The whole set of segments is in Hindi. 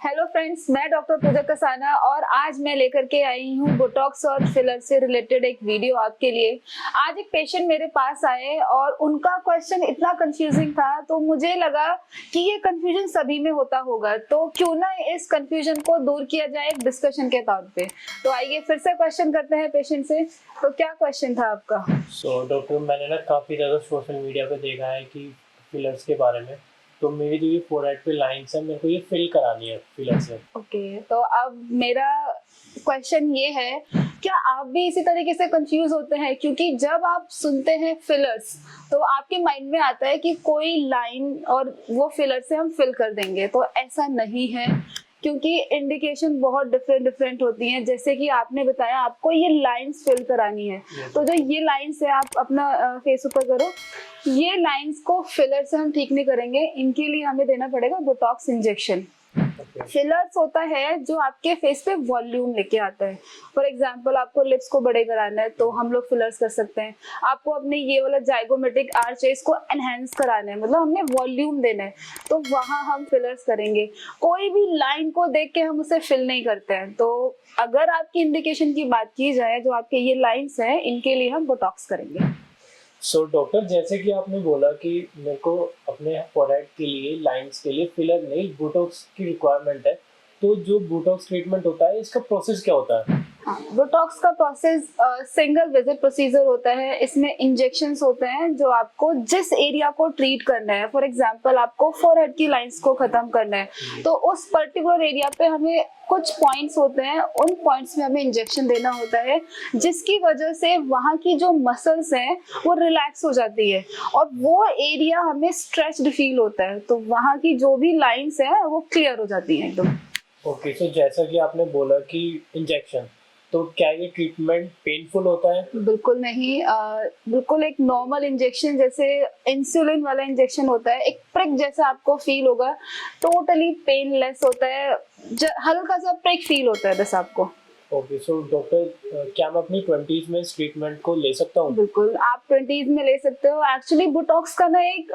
हेलो फ्रेंड्स, मैं डॉक्टर पूजा कसाना और आज मैं लेकर के आई हूँ बोटॉक्स और फिलर से रिलेटेड एक वीडियो आपके लिए। आज एक पेशेंट मेरे पास आए और उनका क्वेश्चन इतना कंफ्यूजिंग था, तो मुझे लगा कि ये कंफ्यूजन सभी में होता होगा, तो क्यों ना इस कंफ्यूजन को दूर किया जाए एक डिस्कशन के तौर पे। तो आइए फिर से क्वेश्चन करते हैं पेशेंट से। तो क्या क्वेश्चन था आपका? डॉक्टर, मैंने ना काफ़ी ज़्यादा सोशल मीडिया पे देखा है कि फिलर्स के बारे में। तो मेरी जो ये फोरहेड पे लाइंस है, मेरे को ये फिल करानी है फिलर से। ओके, तो अब मेरा क्वेश्चन ये है, क्या आप भी इसी तरीके से कंफ्यूज होते हैं? क्योंकि जब आप सुनते हैं फिलर्स तो आपके माइंड में आता है कि कोई लाइन और वो फिलर से हम फिल कर देंगे, तो ऐसा नहीं है। क्योंकि इंडिकेशन बहुत डिफरेंट डिफरेंट होती हैं। जैसे कि आपने बताया आपको ये लाइंस फिल करानी है, तो जो ये लाइंस है, आप अपना फेस ऊपर करो। ये लाइंस को फिलर से हम ठीक नहीं करेंगे, इनके लिए हमें देना पड़ेगा बोटॉक्स इंजेक्शन। फिलर्स होता है जो आपके फेस पे वॉल्यूम लेके आता है। फॉर एग्जाम्पल, आपको लिप्स को बड़े कराना है तो हम लोग फिलर्स कर सकते हैं। आपको अपने ये वाला जाइगोमेट्रिक आर्च है, इसको एनहेंस कराना है, मतलब हमने वॉल्यूम देना है, तो वहां हम फिलर्स करेंगे। कोई भी लाइन को देख के हम उसे फिल नहीं करते हैं। तो अगर आपकी इंडिकेशन की बात की जाए, जो आपके ये लाइन्स हैं, इनके लिए हम बोटॉक्स करेंगे। डॉक्टर, जैसे कि आपने बोला कि मेरे को अपने फोरहेड के लिए, लाइंस के लिए फिलर नहीं, बोटॉक्स की रिक्वायरमेंट है। तो जो बोटॉक्स ट्रीटमेंट होता है, इसका प्रोसेस क्या होता है? हाँ, बोटॉक्स का प्रोसेस सिंगल विजिट प्रोसीजर होता है। इसमें इंजेक्शंस होते हैं जो आपको जिस एरिया को ट्रीट करना है। फॉर एग्जांपल, आपको फोरहेड की लाइंस को खत्म करना है, तो उस पर्टिकुलर एरिया पे हमें कुछ पॉइंट्स होते हैं, उन पॉइंट्स में हमें इंजेक्शन देना होता है, जिसकी वजह से वहाँ की जो मसल्स हैं वो रिलैक्स हो जाती है और वो एरिया हमें स्ट्रेच्ड फील होता है, तो वहाँ की जो भी लाइंस है वो क्लियर हो जाती हैं एकदम। ओके, तो जैसा कि आपने बोला कि इंजेक्शन, तो क्या ये ट्रीटमेंट पेनफुल होता है? बिल्कुल नहीं। बिल्कुल एक नॉर्मल इंजेक्शन, जैसे इंसुलिन वाला इंजेक्शन होता है, एक प्रिक जैसा आपको फील होगा। टोटली पेनलेस होता है, हल्का सा प्रिक फील होता है बस आपको। ओके, सो डॉक्टर, क्या मैं अपनी 20s में इस ट्रीटमेंट को ले सकता हूँ? बिल्कुल, आप 20s में ले सकते हो। एक्चुअली बोटॉक्स का ना एक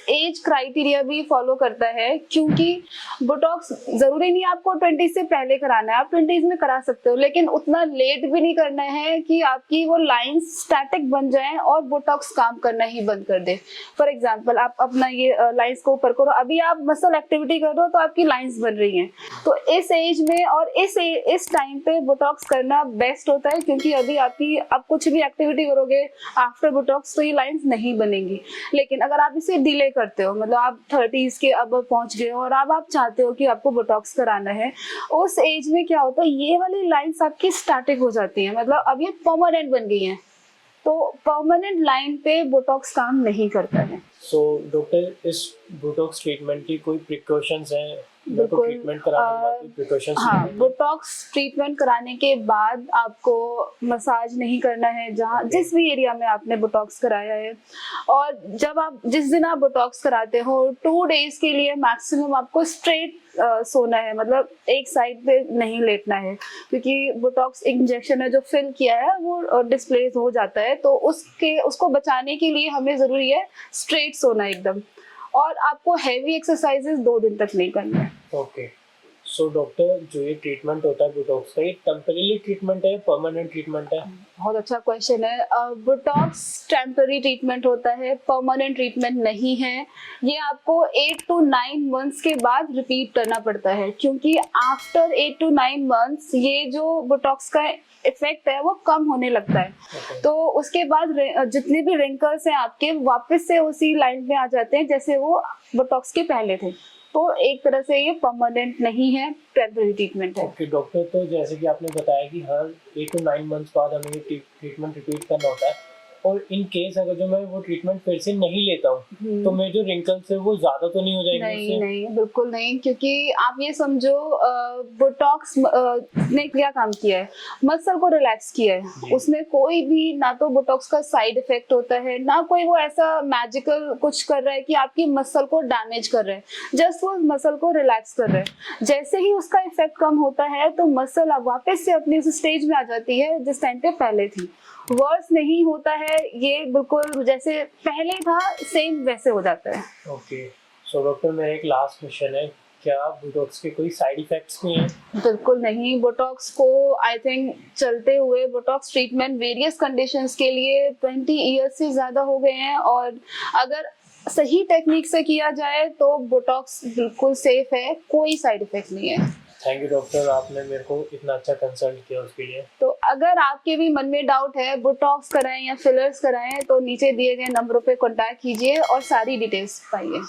एज क्राइटेरिया भी फॉलो करता है, क्योंकि बोटॉक्स जरूरी नहीं आपको 20 से पहले कराना है, आप 20s में करा सकते हो, लेकिन उतना लेट भी नहीं करना है कि आपकी वो लाइंस स्टैटिक बन जाए और बोटॉक्स काम करना ही बंद कर दे। फॉर एग्जाम्पल, आप अपना ये लाइंस को ऊपर करो, अभी आप मसल एक्टिविटी कर रहे हो तो आपकी लाइंस बन रही हैं। तो इस एज में और इस टाइम पे बोटॉक्स करना बेस्ट होता है, क्योंकि अभी आप कुछ भी एक्टिविटी करोगे आफ्टर बोटॉक्स तो ये लाइंस नहीं बनेंगी। लेकिन अगर आप इसे डिले करते हो, मतलब आप 30s के अब पहुंच गए हो और अब आप चाहते हो कि आपको बोटॉक्स कराना है, उस एज में क्या होता है, ये वाली लाइंस आपकी स्टैटिक हो जाती है, मतलब अब ये परमानेंट बन गई हैं। तो परमानेंट लाइन पे बोटॉक्स काम नहीं करता है। डॉक्टर, इस बोटॉक्स ट्रीटमेंट की कोई प्रिकॉशंस हैं? मेरे को बिल्कुल। ट्रीटमेंट कराने के बाद कोई प्रिकॉशंस हाँ, लेने हैं? बोटॉक्स ट्रीटमेंट कराने के बाद आपको मसाज नहीं करना है, जहाँ जिस भी एरिया में आपने बोटॉक्स कराया है। और जिस दिन आप बोटॉक्स कराते हो, 2 डेज के लिए मैक्सिमम आपको स्ट्रेट सोना है, मतलब एक साइड पे नहीं लेटना है, क्योंकि बोटॉक्स इंजेक्शन है जो फिल किया है वो डिस्प्लेस हो जाता है, तो उसको बचाने के लिए हमें जरूरी है स्ट्रेट सोना एकदम। और आपको हैवी एक्सरसाइजेस 2 दिन तक नहीं करनी है। ओके, सो डॉक्टर, जो ये ट्रीटमेंट होता है बोटॉक्स का, ये टेम्परेरी ट्रीटमेंट है, परमानेंट ट्रीटमेंट है? बहुत अच्छा क्वेश्चन है। बोटॉक्स टेम्पररी ट्रीटमेंट होता है, परमानेंट ट्रीटमेंट नहीं है। ये आपको 8 to 9 मंथ्स के बाद रिपीट करना पड़ता है, क्योंकि आफ्टर 8 to 9 मंथ्स ये जो बोटॉक्स का इफेक्ट है वो कम होने लगता है। तो उसके बाद जितने भी रिंकल्स हैं आपके वापस से उसी लाइन में आ जाते हैं जैसे वो बोटॉक्स के पहले थे। तो एक तरह से ये परमानेंट नहीं है, टेम्पररी ट्रीटमेंट है। ओके डॉक्टर, तो जैसे कि आपने बताया कि हर 8 to 9 मंथ्स बाद हमें ये ट्रीटमेंट रिपीट करना होता है, और इन केस अगर जो मैं वो ट्रीटमेंट फिर से नहीं लेता हूँ, तो मेरे जो रिंकल्स है वो ज़्यादा तो नहीं हो जाएंगे नहीं उससे? नहीं, बिल्कुल नहीं, क्योंकि आप ये समझो, बोटॉक्स ने क्या काम किया है, मसल को रिलैक्स किया है। उसमें कोई भी ना तो बोटॉक्स का साइड इफेक्ट होता है, ना कोई वो ऐसा मैजिकल कुछ कर रहा है कि आपकी मसल को डैमेज कर रहा है, जस्ट वो मसल को रिलैक्स कर रहा है। जैसे ही उसका इफेक्ट कम होता है तो मसल अब वापस से अपनी उस स्टेज में आ जाती है जिस टाइम पे पहले थी। वर्स नहीं होता है, ये बिल्कुल जैसे पहले था सेम वैसे हो जाता है। ओके, सो डॉक्टर, मेरा एक लास्ट क्वेश्चन है क्या बोटॉक्स के कोई साइड इफेक्ट्स भी हैं? बिल्कुल नहीं। बोटॉक्स को आई थिंक चलते हुए बोटॉक्स ट्रीटमेंट वेरियस कंडीशंस के लिए 20 ईयर्स से ज़्यादा हो गए हैं, और अगर सही टेक्निक से किया जाए तो बोटॉक्स बिल्कुल सेफ है, कोई साइड इफेक्ट नहीं है। थैंक यू डॉक्टर, आपने मेरे को इतना अच्छा कंसल्ट किया उसके लिए। तो अगर आपके भी मन में डाउट है बोटॉक्स कराएं या फिलर्स कराएं तो नीचे दिए गए नंबरों पे कांटेक्ट कीजिए और सारी डिटेल्स पाइए।